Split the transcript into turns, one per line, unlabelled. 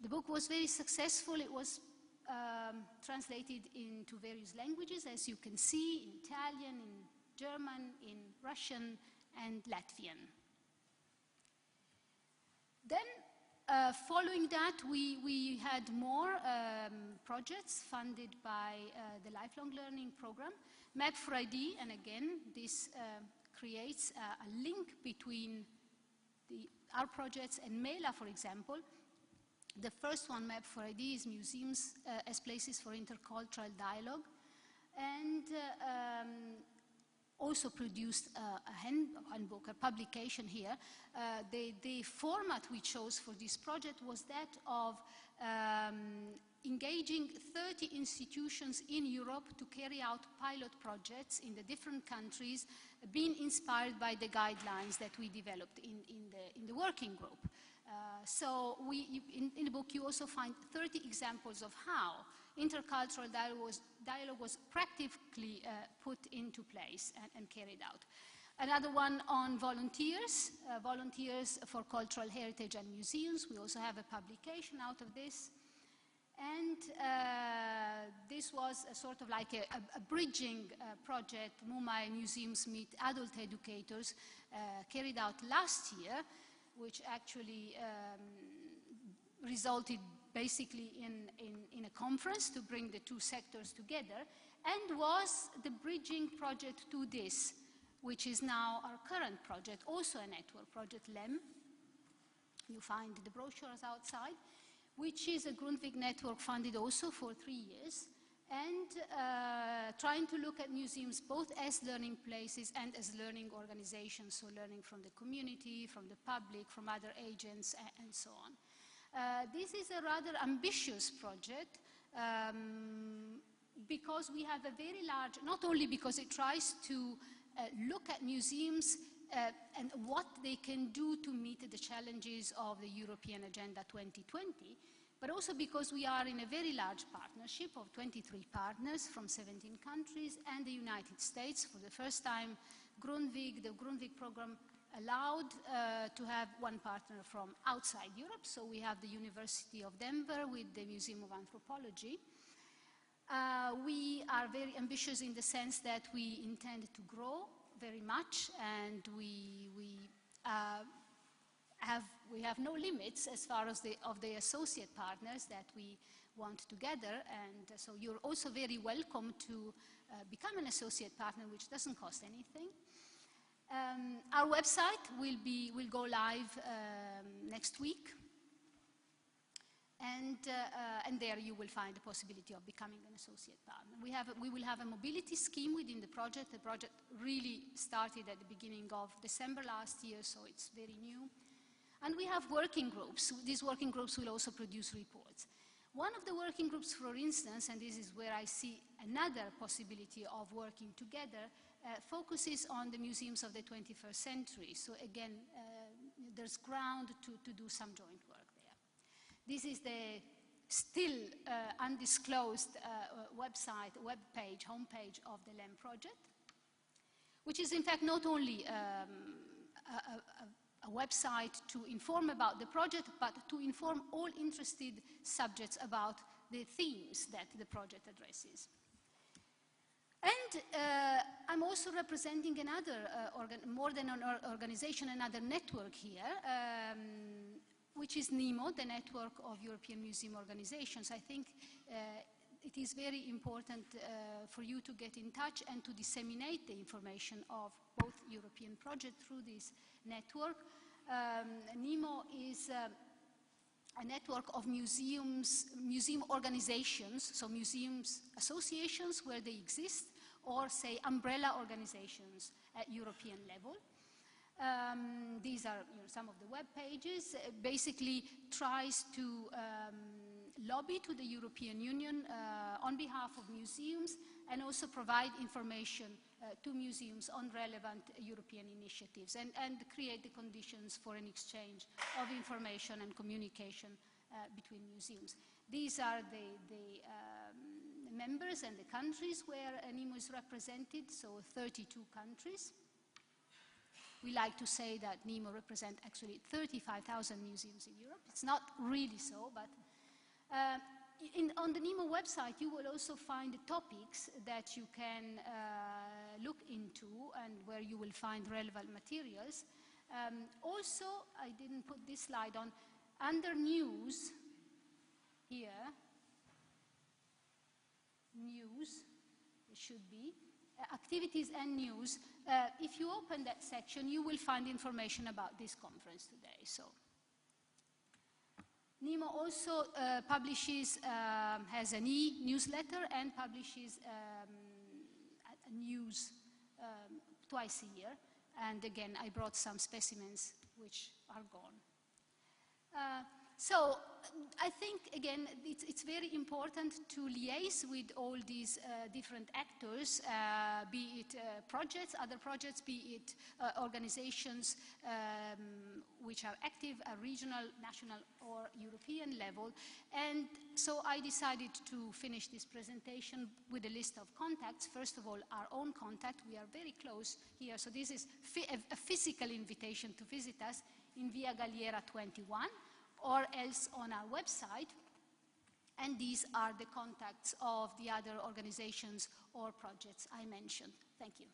The book was very successful. It was translated into various languages, as you can see, in Italian, in German, in Russian, and Latvian. Then, following that, we had more projects funded by the Lifelong Learning Program. Map for ID, and again, this creates a link between our projects and MELA, for example. The first one, Map for ID, is museums as places for intercultural dialogue, and also produced a handbook, a publication here. The format we chose for this project was that of engaging 30 institutions in Europe to carry out pilot projects in the different countries, being inspired by the guidelines that we developed in the working group. So in the book you also find 30 examples of how intercultural dialogue was practically put into place and carried out. Another one on volunteers, volunteers for cultural heritage and museums. We also have a publication out of this. And this was a sort of like a bridging project, Mumbai Museums Meet Adult Educators, carried out last year, which actually resulted basically in a conference to bring the two sectors together, and was the bridging project to this, which is now our current project, also a network project, LEM. You find the brochures outside, which is a Grundtvig network funded also for 3 years, and trying to look at museums both as learning places and as learning organizations, so learning from the community, from the public, from other agents, and so on. This is a rather ambitious project because we have a very large, not only because it tries to look at museums and what they can do to meet the challenges of the European Agenda 2020, but also because we are in a very large partnership of 23 partners from 17 countries and the United States. For the first time, the Grundtvig program allowed to have one partner from outside Europe. So we have the University of Denver with the Museum of Anthropology. We are very ambitious in the sense that we intend to grow very much, and we have no limits as far as the associate partners that we want to gather, and so you're also very welcome to become an associate partner, which doesn't cost anything. Our website will go live next week, and there you will find the possibility of becoming an associate partner. We will have a mobility scheme within the project. The project really started at the beginning of December last year, so it's very new. And we have working groups. These working groups will also produce reports. One of the working groups, for instance, and this is where I see another possibility of working together, focuses on the museums of the 21st century. So again, there's ground to do some joint work there. This is the still undisclosed homepage of the LEM project, which is in fact not only a website to inform about the project, but to inform all interested subjects about the themes that the project addresses. And I'm also representing another, more than an organization, another network here, which is NEMO, the Network of European Museum Organizations. I think it is very important for you to get in touch and to disseminate the information of both European projects through this network. NEMO is a network of museum organizations, so museums associations where they exist, or say umbrella organizations at European level. These are some of the web pages. Basically tries to lobby to the European Union on behalf of museums, and also provide information to museums on relevant European initiatives, and create the conditions for an exchange of information and communication between museums. These are the members and the countries where NEMO is represented, so 32 countries. We like to say that NEMO represents actually 35,000 museums in Europe. It's not really so, but On the NEMO website, you will also find topics that you can look into and where you will find relevant materials. Also, I didn't put this slide on, under news, here, news, it should be, activities and news. If you open that section, you will find information about this conference today. So, NEMO also publishes, has an e-newsletter and publishes a news twice a year. And again, I brought some specimens which are gone. So I think, again, it's very important to liaise with all these different actors, be it projects, other projects, be it organizations which are active at regional, national, or European level. And so I decided to finish this presentation with a list of contacts. First of all, our own contact. We are very close here. So this is a physical invitation to visit us in Via Galliera 21. Or else on our website, and these are the contacts of the other organizations or projects I mentioned. Thank you.